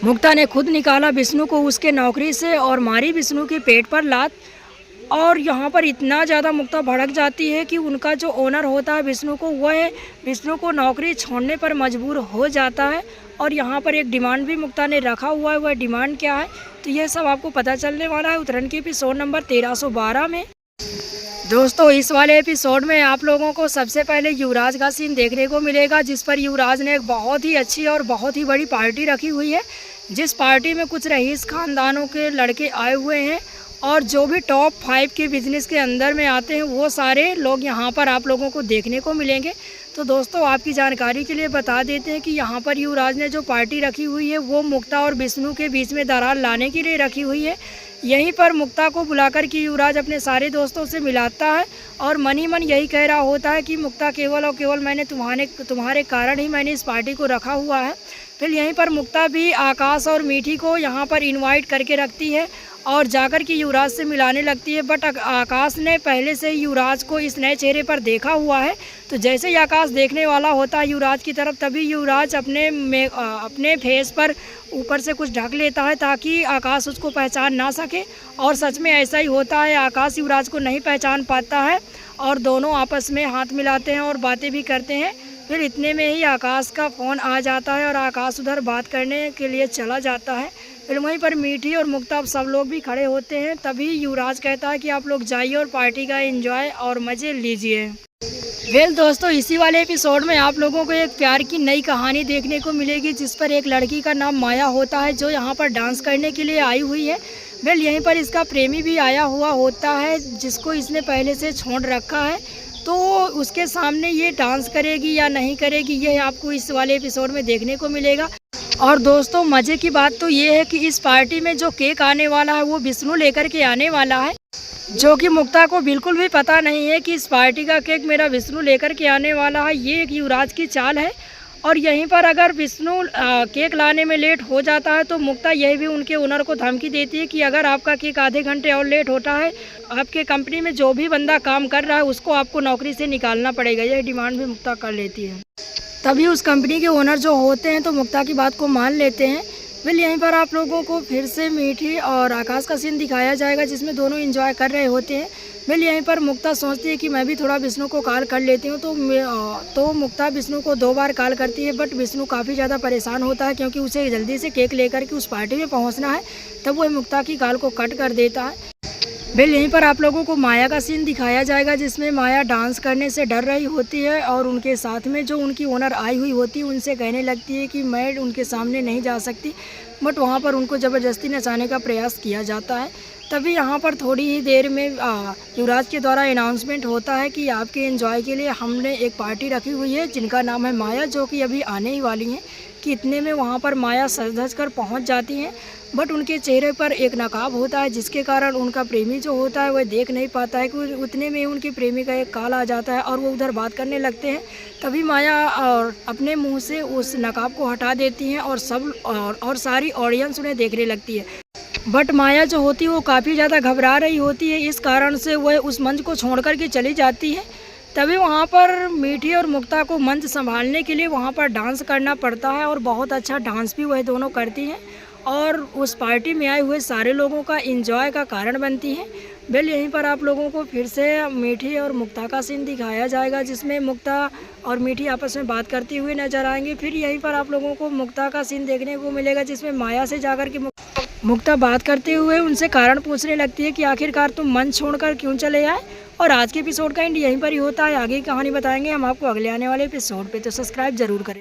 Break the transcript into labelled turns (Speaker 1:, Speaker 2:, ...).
Speaker 1: मुक्ता ने खुद निकाला विष्णु को उसके नौकरी से और मारी विष्णु के पेट पर लात। और यहाँ पर इतना ज़्यादा मुक्ता भड़क जाती है कि उनका जो ओनर होता है विष्णु को, वह विष्णु को नौकरी छोड़ने पर मजबूर हो जाता है। और यहाँ पर एक डिमांड भी मुक्ता ने रखा हुआ है। वह डिमांड क्या है तो यह सब आपको पता चलने वाला है उत्तरायण के एपिसोड नंबर 1312 में। दोस्तों इस वाले एपिसोड में आप लोगों को सबसे पहले युवराज का सीन देखने को मिलेगा, जिस पर युवराज ने एक बहुत ही अच्छी और बहुत ही बड़ी पार्टी रखी हुई है, जिस पार्टी में कुछ रईस खानदानों के लड़के आए हुए हैं और जो भी टॉप 5 के बिज़नेस के अंदर में आते हैं वो सारे लोग यहाँ पर आप लोगों को देखने को मिलेंगे। तो दोस्तों आपकी जानकारी के लिए बता देते हैं कि यहाँ पर युवराज ने जो पार्टी रखी हुई है वो मुक्ता और विष्णु के बीच में दरार लाने के लिए रखी हुई है। यहीं पर मुक्ता को बुलाकर के युवराज अपने सारे दोस्तों से मिलाता है और मन ही मन यही कह रहा होता है कि मुक्ता केवल और केवल मैंने तुम्हारे कारण ही मैंने इस पार्टी को रखा हुआ है। फिर यहीं पर मुक्ता भी आकाश और मीठी को यहाँ पर इनवाइट करके रखती है और जाकर के युवराज से मिलाने लगती है। बट आकाश ने पहले से ही युवराज को इस नए चेहरे पर देखा हुआ है, तो जैसे ही आकाश देखने वाला होता है युवराज की तरफ, तभी युवराज अपने फेस पर ऊपर से कुछ ढक लेता है ताकि आकाश उसको पहचान ना सके। और सच में ऐसा ही होता है, आकाश युवराज को नहीं पहचान पाता है और दोनों आपस में हाथ मिलाते हैं और बातें भी करते हैं। फिर इतने में ही आकाश का फ़ोन आ जाता है और आकाश उधर बात करने के लिए चला जाता है। फिर वहीं पर मीठी और मुक्ता सब लोग भी खड़े होते हैं। तभी युवराज कहता है कि आप लोग जाइए और पार्टी का एंजॉय और मज़े लीजिए। वेल दोस्तों इसी वाले एपिसोड में आप लोगों को एक प्यार की नई कहानी देखने को मिलेगी, जिस पर एक लड़की का नाम माया होता है जो यहाँ पर डांस करने के लिए आई हुई है। वेल यहीं पर इसका प्रेमी भी आया हुआ होता है जिसको इसने पहले से छोड़ रखा है, तो उसके सामने ये डांस करेगी या नहीं करेगी यह आपको इस वाले एपिसोड में देखने को मिलेगा। और दोस्तों मज़े की बात तो ये है कि इस पार्टी में जो केक आने वाला है वो विष्णु लेकर के आने वाला है, जो कि मुक्ता को बिल्कुल भी पता नहीं है कि इस पार्टी का केक मेरा विष्णु लेकर के आने वाला है। ये एक युवराज की चाल है। और यहीं पर अगर विष्णु केक लाने में लेट हो जाता है तो मुक्ता यह भी उनके ओनर को धमकी देती है कि अगर आपका केक आधे घंटे और लेट होता है, आपके कंपनी में जो भी बंदा काम कर रहा है उसको आपको नौकरी से निकालना पड़ेगा। यह डिमांड भी मुक्ता कर लेती है। तभी उस कंपनी के ओनर जो होते हैं तो मुक्ता की बात को मान लेते हैं। फिर यहीं पर आप लोगों को फिर से मीठी और आकाश का सीन दिखाया जाएगा जिसमें दोनों एंजॉय कर रहे होते हैं। फिर यहीं पर मुक्ता सोचती है कि मैं भी थोड़ा विष्णु को कॉल कर लेती हूँ, तो मुक्ता विष्णु को 2 बार कॉल करती है। बट विष्णु काफ़ी ज़्यादा परेशान होता है क्योंकि उसे जल्दी से केक लेकर के उस पार्टी में पहुँचना है। तब वह मुक्ता की कॉल को कट कर देता है। फिर यहीं पर आप लोगों को माया का सीन दिखाया जाएगा जिसमें माया डांस करने से डर रही होती है और उनके साथ में जो उनकी ओनर आई हुई होती है उनसे कहने लगती है कि मैं उनके सामने नहीं जा सकती। बट वहाँ पर उनको ज़बरदस्ती नचाने का प्रयास किया जाता है। तभी यहाँ पर थोड़ी ही देर में युवराज के द्वारा अनाउंसमेंट होता है कि आपके एंजॉय के लिए हमने एक पार्टी रखी हुई है जिनका नाम है माया, जो कि अभी आने ही वाली हैं। कि इतने में वहाँ पर माया सज धज कर पहुँच जाती हैं। बट उनके चेहरे पर एक नकाब होता है जिसके कारण उनका प्रेमी जो होता है वह देख नहीं पाता है कि उतने में उनके प्रेमी का एक कॉल आ जाता है और वो उधर बात करने लगते हैं। तभी माया और अपने मुंह से उस नकाब को हटा देती हैं और सारी ऑडियंस उन्हें देखने लगती है। बट माया जो होती है वो काफ़ी ज़्यादा घबरा रही होती है, इस कारण से वह उस मंच को छोड़ कर के चली जाती है। तभी वहाँ पर मीठी और मुक्ता को मंच संभालने के लिए वहाँ पर डांस करना पड़ता है और बहुत अच्छा डांस भी वह दोनों करती हैं और उस पार्टी में आए हुए सारे लोगों का एंजॉय का कारण बनती हैं। वेल यहीं पर आप लोगों को फिर से मीठी और मुक्ता का सीन दिखाया जाएगा जिसमें मुक्ता और मीठी आपस में बात करती हुई नजर आएंगे। फिर यहीं पर आप लोगों को मुक्ता का सीन देखने को मिलेगा जिसमें माया से जाकर के मुक्ता बात करते हुए उनसे कारण पूछने लगती है कि आखिरकार तुम मंच छोड़कर क्यों चले आए। और आज के एपिसोड का एंड यहीं पर ही होता है। आगे की कहानी बताएंगे हम आपको अगले आने वाले एपिसोड पे, तो सब्सक्राइब जरूर करें।